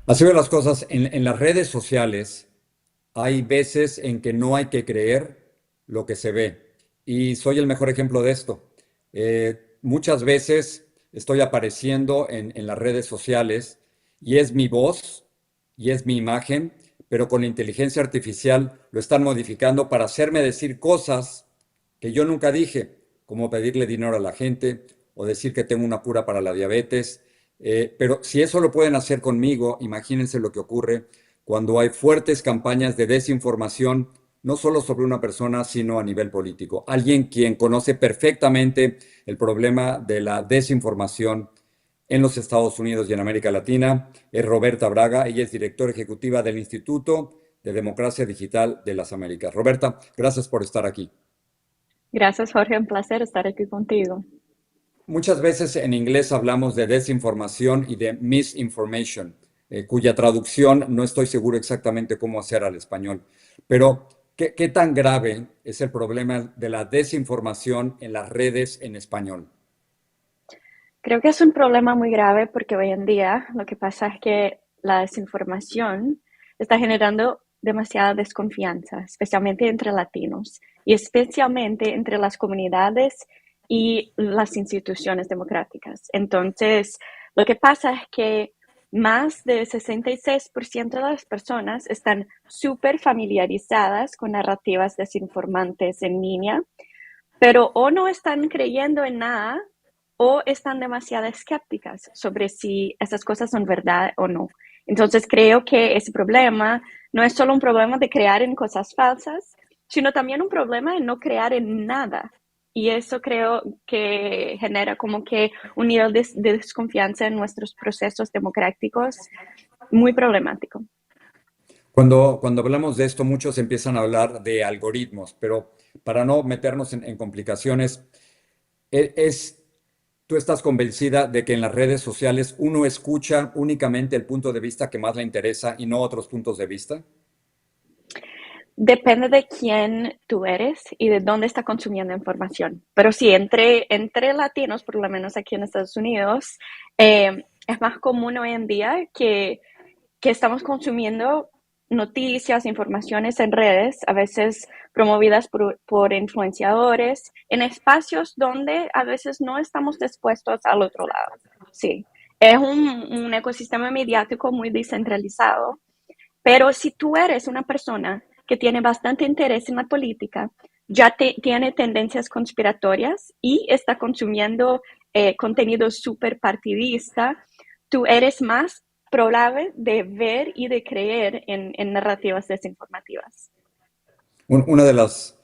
Así veo las cosas en las redes sociales. Hay veces en que no hay que creer lo que se ve. Y soy el mejor ejemplo de esto. Muchas veces estoy apareciendo en las redes sociales y es mi voz y es mi imagen, pero con la inteligencia artificial lo están modificando para hacerme decir cosas que yo nunca dije, como pedirle dinero a la gente o decir que tengo una cura para la diabetes. Pero si eso lo pueden hacer conmigo, imagínense lo que ocurre cuando hay fuertes campañas de desinformación, no solo sobre una persona, sino a nivel político. Alguien quien conoce perfectamente el problema de la desinformación en los Estados Unidos y en América Latina es Roberta Braga. Ella es directora ejecutiva del Instituto de Democracia Digital de las Américas. Roberta, gracias por estar aquí. Gracias, Jorge. Un placer estar aquí contigo. Muchas veces en inglés hablamos de desinformación y de misinformation, cuya traducción no estoy seguro exactamente cómo hacer al español. Pero, ¿qué tan grave es el problema de la desinformación en las redes en español? Creo que es un problema muy grave porque hoy en día lo que pasa es que la desinformación está generando demasiada desconfianza, especialmente entre latinos y especialmente entre las comunidades y las instituciones democráticas. Entonces, lo que pasa es que más del 66% de las personas están súper familiarizadas con narrativas desinformantes en línea, pero o no están creyendo en nada o están demasiado escépticas sobre si esas cosas son verdad o no. Entonces creo que ese problema no es solo un problema de crear en cosas falsas, sino también un problema en no crear en nada. Y eso creo que genera como que un nivel de desconfianza en nuestros procesos democráticos muy problemático. Cuando hablamos de esto, muchos empiezan a hablar de algoritmos, pero para no meternos en complicaciones, es, ¿tú estás convencida de que en las redes sociales uno escucha únicamente el punto de vista que más le interesa y no otros puntos de vista? Depende de quién tú eres y de dónde está consumiendo información. Pero sí, entre latinos, por lo menos aquí en Estados Unidos, es más común hoy en día que estamos consumiendo noticias, informaciones en redes, a veces promovidas por influenciadores, en espacios donde a veces no estamos dispuestos al otro lado. Sí, es un ecosistema mediático muy descentralizado, pero si tú eres una persona que tiene bastante interés en la política, tiene tendencias conspiratorias y está consumiendo contenido súper partidista, tú eres más probable de ver y de creer en narrativas desinformativas. Una de las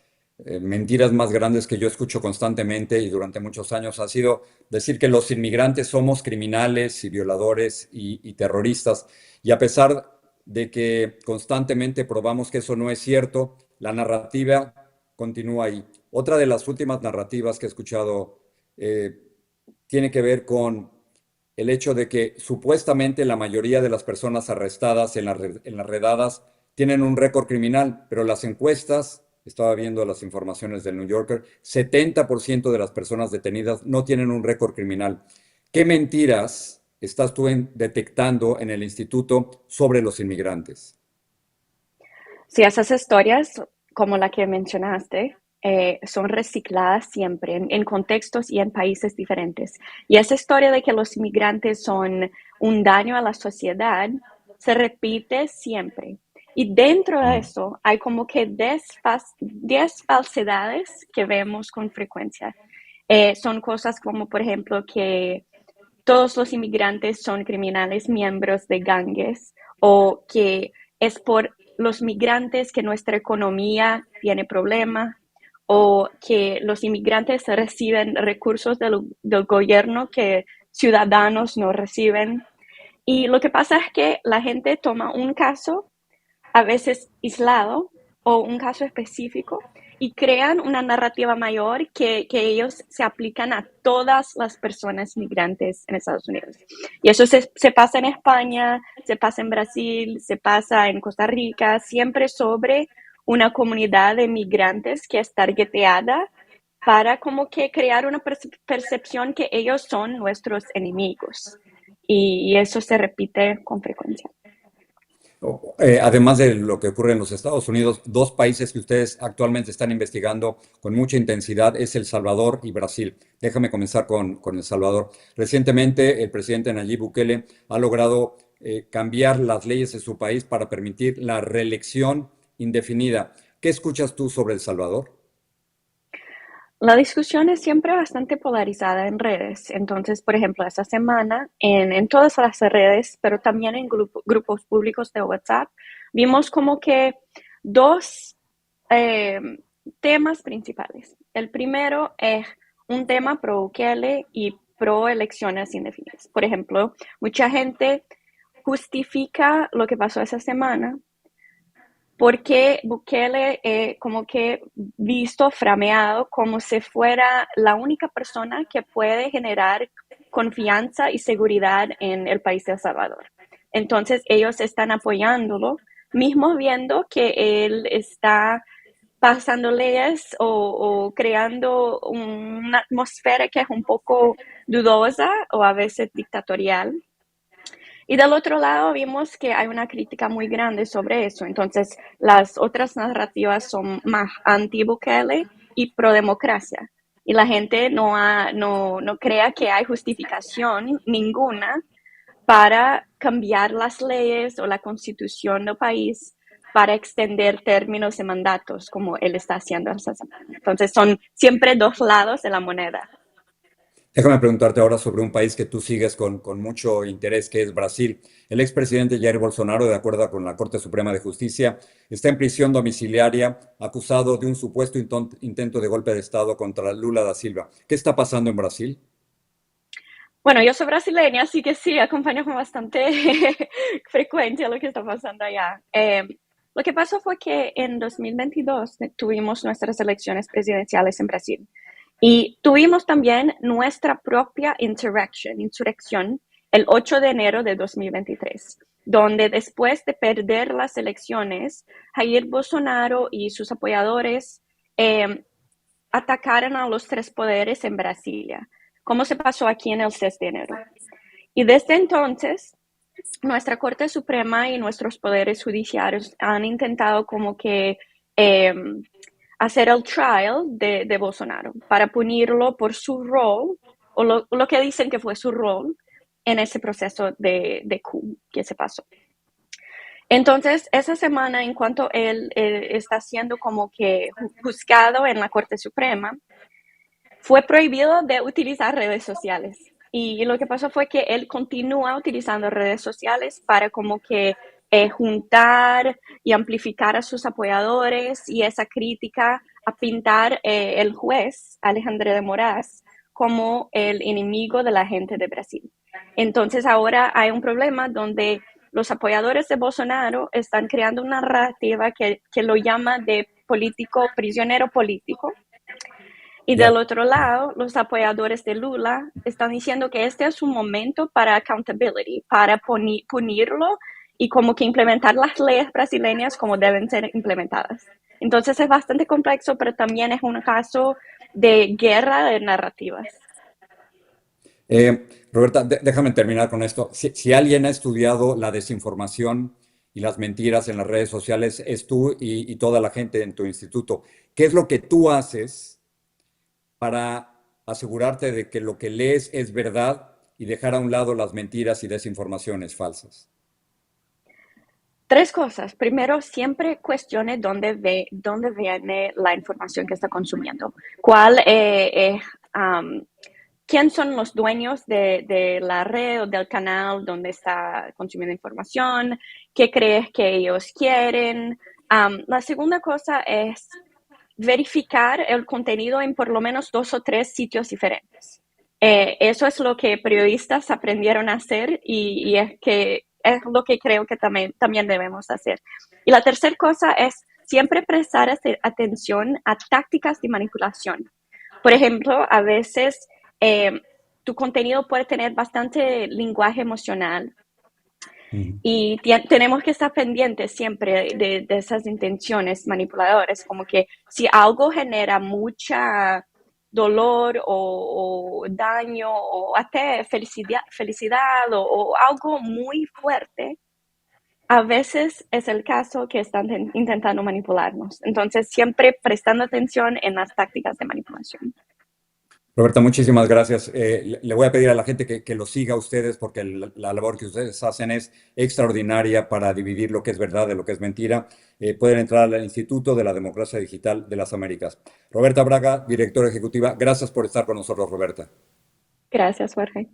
mentiras más grandes que yo escucho constantemente y durante muchos años ha sido decir que los inmigrantes somos criminales y violadores y terroristas. Y a pesar de que constantemente probamos que eso no es cierto, la narrativa continúa ahí. Otra de las últimas narrativas que he escuchado eh, tiene que ver con el hecho de que supuestamente la mayoría de las personas arrestadas en las redadas tienen un récord criminal, pero las encuestas, estaba viendo las informaciones del New Yorker, 70% de las personas detenidas no tienen un récord criminal. ¿Qué mentiras estás tú detectando en el instituto sobre los inmigrantes? Si esas historias, como la que mencionaste, son recicladas siempre en contextos y en países diferentes. Y esa historia de que los inmigrantes son un daño a la sociedad se repite siempre. Y dentro de Mm. eso hay como que 10 falsedades que vemos con frecuencia. Son cosas como, por ejemplo, que todos los inmigrantes son criminales miembros de gangues o que es por los migrantes que nuestra economía tiene problemas o que los inmigrantes reciben recursos del gobierno que ciudadanos no reciben. Y lo que pasa es que la gente toma un caso a veces aislado o un caso específico y crean una narrativa mayor que ellos se aplican a todas las personas migrantes en Estados Unidos. Y eso se pasa en España, se pasa en Brasil, se pasa en Costa Rica, siempre sobre una comunidad de migrantes que es targeteada para como que crear una percepción que ellos son nuestros enemigos. Y eso se repite con frecuencia. Además de lo que ocurre en los Estados Unidos, dos países que ustedes actualmente están investigando con mucha intensidad es El Salvador y Brasil. Déjame comenzar con El Salvador. Recientemente, el presidente Nayib Bukele ha logrado cambiar las leyes de su país para permitir la reelección indefinida. ¿Qué escuchas tú sobre El Salvador? La discusión es siempre bastante polarizada en redes. Entonces, por ejemplo, esta semana en todas las redes, pero también en grupos públicos de WhatsApp, vimos como que dos eh, temas principales. El primero es un tema pro Bukele y pro elecciones indefinidas. Por ejemplo, mucha gente justifica lo que pasó esa semana porque Bukele como que visto, frameado como si fuera la única persona que puede generar confianza y seguridad en el país de El Salvador. Entonces ellos están apoyándolo, mismo viendo que él está pasando leyes o creando una atmósfera que es un poco dudosa o a veces dictatorial. Y del otro lado vimos que hay una crítica muy grande sobre eso. Entonces, las otras narrativas son más anti-Bukele y pro-democracia. Y la gente no crea que hay justificación ninguna para cambiar las leyes o la constitución del país para extender términos y mandatos como él está haciendo esta semana. Entonces, son siempre dos lados de la moneda. Déjame preguntarte ahora sobre un país que tú sigues con mucho interés, que es Brasil. El expresidente Jair Bolsonaro, de acuerdo con la Corte Suprema de Justicia, está en prisión domiciliaria acusado de un supuesto intento de golpe de Estado contra Lula da Silva. ¿Qué está pasando en Brasil? Bueno, yo soy brasileña, así que sí, acompaño con bastante frecuencia lo que está pasando allá. Lo que pasó fue que en 2022 tuvimos nuestras elecciones presidenciales en Brasil y tuvimos también nuestra propia insurrección el 8 de enero de 2023, donde después de perder las elecciones, Jair Bolsonaro y sus apoyadores eh, atacaron a los tres poderes en Brasilia, como se pasó aquí en el 6 de enero. Y desde entonces, nuestra Corte Suprema y nuestros poderes judiciarios han intentado como que eh, hacer el trial de Bolsonaro para punirlo por su rol, o lo que dicen que fue su rol en ese proceso de coup que se pasó. Entonces, esa semana, en cuanto él está siendo como que juzgado en la Corte Suprema, fue prohibido de utilizar redes sociales. Y lo que pasó fue que él continúa utilizando redes sociales para como que juntar y amplificar a sus apoyadores y esa crítica a pintar el juez Alejandro de Moraes como el enemigo de la gente de Brasil. Entonces ahora hay un problema donde los apoyadores de Bolsonaro están creando una narrativa que lo llama de político, prisionero político, y del Ya. otro lado, los apoyadores de Lula están diciendo que este es un momento para accountability, para punirlo y como que implementar las leyes brasileñas como deben ser implementadas. Entonces es bastante complejo, pero también es un caso de guerra de narrativas. Roberta, déjame terminar con esto. Si alguien ha estudiado la desinformación y las mentiras en las redes sociales, es tú y toda la gente en tu instituto. ¿Qué es lo que tú haces para asegurarte de que lo que lees es verdad y dejar a un lado las mentiras y desinformaciones falsas? Tres cosas. Primero, siempre cuestione dónde viene la información que está consumiendo. ¿Cuál quién son los dueños de la red o del canal donde está consumiendo información? ¿Qué crees que ellos quieren? La segunda cosa es verificar el contenido en por lo menos dos o tres sitios diferentes. Eso es lo que periodistas aprendieron a hacer y es que es lo que creo que también debemos hacer. Y la tercera cosa es siempre prestar atención a tácticas de manipulación. Por ejemplo, a veces eh, tu contenido puede tener bastante lenguaje emocional Ujú. y tenemos que estar pendientes siempre de esas intenciones manipuladoras, como que si algo genera mucha dolor o daño o hasta felicidad o algo muy fuerte, A veces es el caso que están intentando manipularnos. Entonces, siempre prestando atención en las tácticas de manipulación. Roberta, muchísimas gracias. Le voy a pedir a la gente que lo siga a ustedes porque la labor que ustedes hacen es extraordinaria para dividir lo que es verdad de lo que es mentira. Pueden entrar al Instituto de la Democracia Digital de las Américas. Roberta Braga, directora ejecutiva, gracias por estar con nosotros, Roberta. Gracias, Jorge.